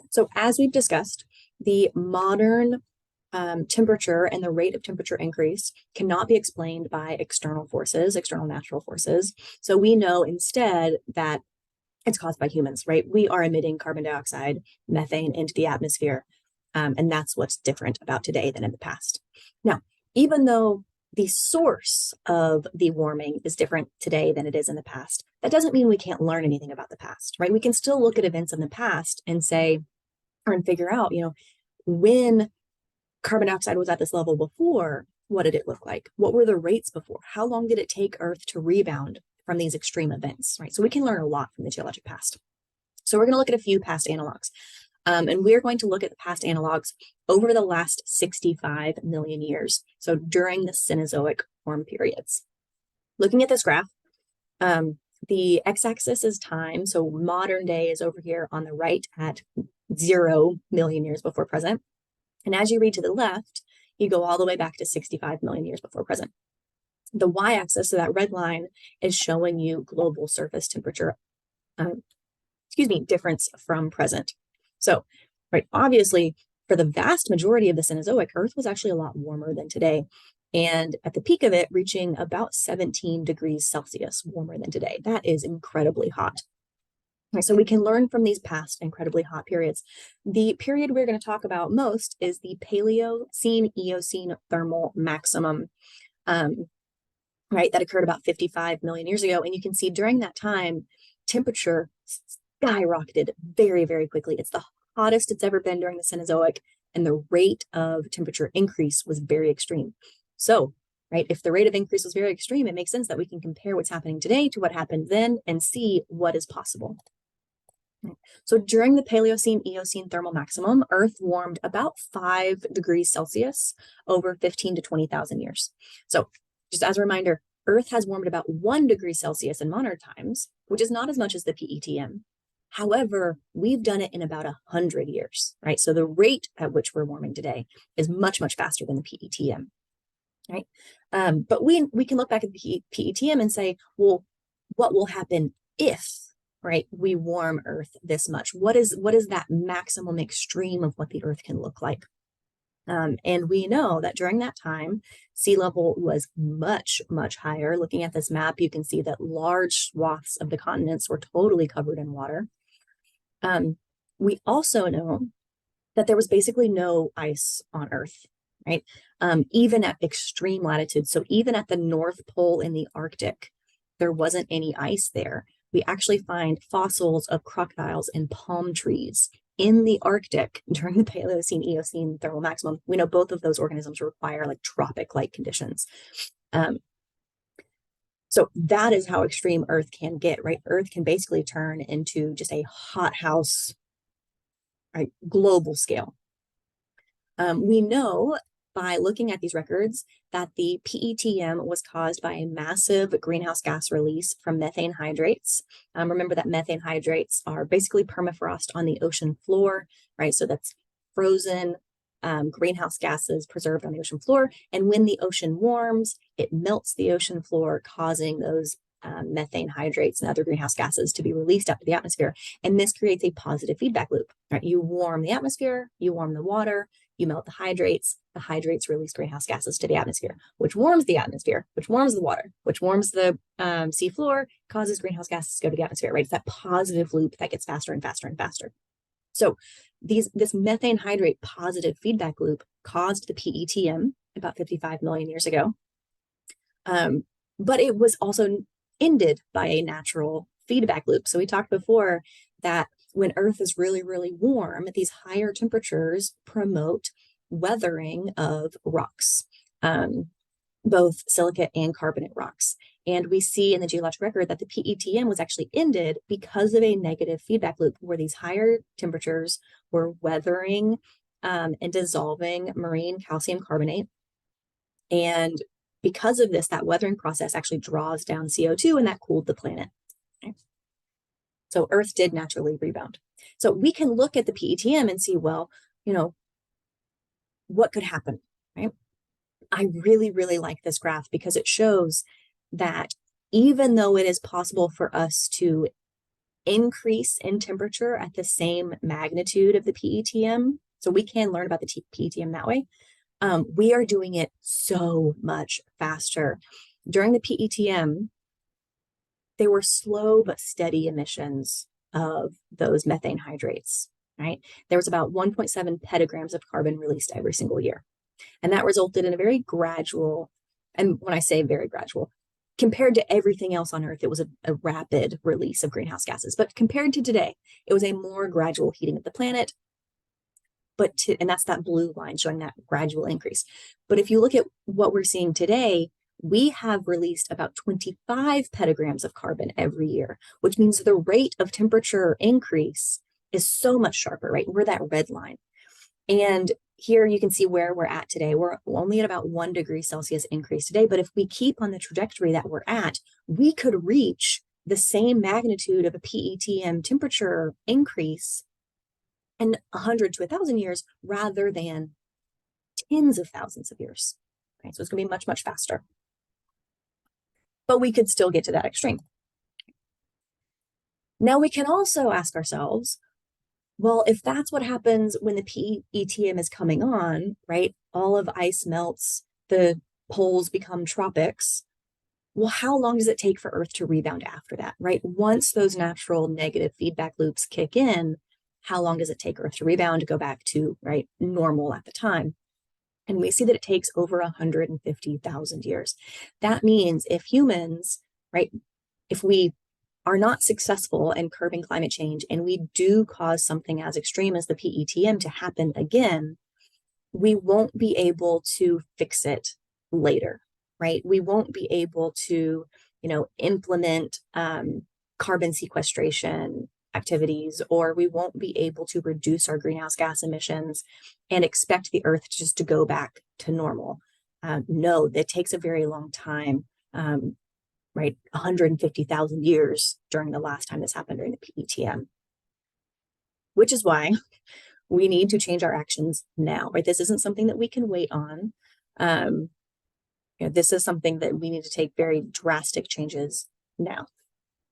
So as we've discussed, the modern temperature and the rate of temperature increase cannot be explained by external forces, external natural forces. So we know instead that it's caused by humans, right? We are emitting carbon dioxide, methane into the atmosphere. And that's what's different about today than in the past. Now, even though the source of the warming is different today than it is in the past, that doesn't mean we can't learn anything about the past, right? We can still look at events in the past and say, or figure out, when carbon dioxide was at this level before, what did it look like? What were the rates before? How long did it take Earth to rebound from these extreme events, right? So we can learn a lot from the geologic past. So we're going to look at a few past analogs. And we're going to look at the past analogs over the last 65 million years. So during the Cenozoic warm periods. Looking at this graph, the x-axis is time. So modern day is over here on the right at 0 million years before present. And as you read to the left, you go all the way back to 65 million years before present. The y-axis, so that red line, is showing you global surface temperature, difference from present. So, right, obviously, for the vast majority of the Cenozoic, Earth was actually a lot warmer than today. And at the peak of it, reaching about 17 degrees Celsius warmer than today. That is incredibly hot. Right, so we can learn from these past incredibly hot periods. The period we're going to talk about most is the Paleocene-Eocene thermal maximum, right, that occurred about 55 million years ago. And you can see during that time, temperature skyrocketed very, very quickly. It's the hottest it's ever been during the Cenozoic, and the rate of temperature increase was very extreme. So, right, if the rate of increase was very extreme, it makes sense that we can compare what's happening today to what happened then and see what is possible. So during the Paleocene-Eocene thermal maximum, Earth warmed about 5 degrees Celsius over 15 to 20,000 years. So just as a reminder, Earth has warmed about 1 degree Celsius in modern times, which is not as much as the Petm. However, we've done it in about 100 years, right? So the rate at which we're warming today is much, much faster than the Petm, right? But we can look back at the Petm and say, well, what will happen if, right, we warm Earth this much? What is that maximum extreme of what the Earth can look like? And we know that during that time, sea level was much, much higher. Looking at this map, you can see that large swaths of the continents were totally covered in water. We also know that there was basically no ice on Earth, right? Even at extreme latitudes. So even at the North Pole in the Arctic, there wasn't any ice there. We actually find fossils of crocodiles and palm trees in the Arctic during the Paleocene-Eocene thermal maximum. We know both of those organisms require like tropic-like conditions. So that is how extreme Earth can get, right? Earth can basically turn into just a hothouse, right, global scale. We know by looking at these records that the Petm was caused by a massive greenhouse gas release from methane hydrates. Remember that methane hydrates are basically permafrost on the ocean floor, right? So that's frozen greenhouse gases preserved on the ocean floor. And when the ocean warms, it melts the ocean floor, causing those methane hydrates and other greenhouse gases to be released up to the atmosphere. And this creates a positive feedback loop, right? You warm the atmosphere, you warm the water, you melt the hydrates release greenhouse gases to the atmosphere, which warms the atmosphere, which warms the water, which warms the sea floor, causes greenhouse gases to go to the atmosphere, right? It's that positive loop that gets faster and faster and faster. So this methane hydrate positive feedback loop caused the Petm about 55 million years ago. But it was also ended by a natural feedback loop. So we talked before that when Earth is really, really warm, these higher temperatures promote weathering of rocks, both silicate and carbonate rocks. And we see in the geologic record that the Petm was actually ended because of a negative feedback loop where these higher temperatures were weathering and dissolving marine calcium carbonate. And because of this, that weathering process actually draws down CO2 and that cooled the planet. Okay. So Earth did naturally rebound. So we can look at the Petm and see, well, what could happen, right? I really, really like this graph because it shows that even though it is possible for us to increase in temperature at the same magnitude of the PETM. So we can learn about the PETM that way. We are doing it so much faster. During the PETM, there were slow but steady emissions of those methane hydrates, right? There was about 1.7 petagrams of carbon released every single year. And that resulted in a very gradual, and when I say very gradual, compared to everything else on Earth, it was a rapid release of greenhouse gases. But compared to today, it was a more gradual heating of the planet. And that's that blue line showing that gradual increase. But if you look at what we're seeing today, we have released about 25 petagrams of carbon every year, which means the rate of temperature increase is so much sharper, right? We're that red line. And here you can see where we're at today. We're only at about 1 degree Celsius increase today, but if we keep on the trajectory that we're at, we could reach the same magnitude of a PETM temperature increase in 100 to 1,000 years rather than tens of thousands of years. Okay, so it's going to be much, much faster. But we could still get to that extreme. Now we can also ask ourselves, well, if that's what happens when the PETM is coming on, right? All of ice melts, the poles become tropics. Well, how long does it take for Earth to rebound after that, right? Once those natural negative feedback loops kick in, how long does it take Earth to rebound to go back to, right, normal at the time? And we see that it takes over 150,000 years. That means if humans, right, if we are not successful in curbing climate change and we do cause something as extreme as the PETM to happen again, we won't be able to fix it later, right? We won't be able to, implement carbon sequestration activities, or we won't be able to reduce our greenhouse gas emissions and expect the Earth just to go back to normal. No, that takes a very long time, right? 150,000 years during the last time this happened during the PETM, which is why we need to change our actions now, right? This isn't something that we can wait on. This is something that we need to take very drastic changes now.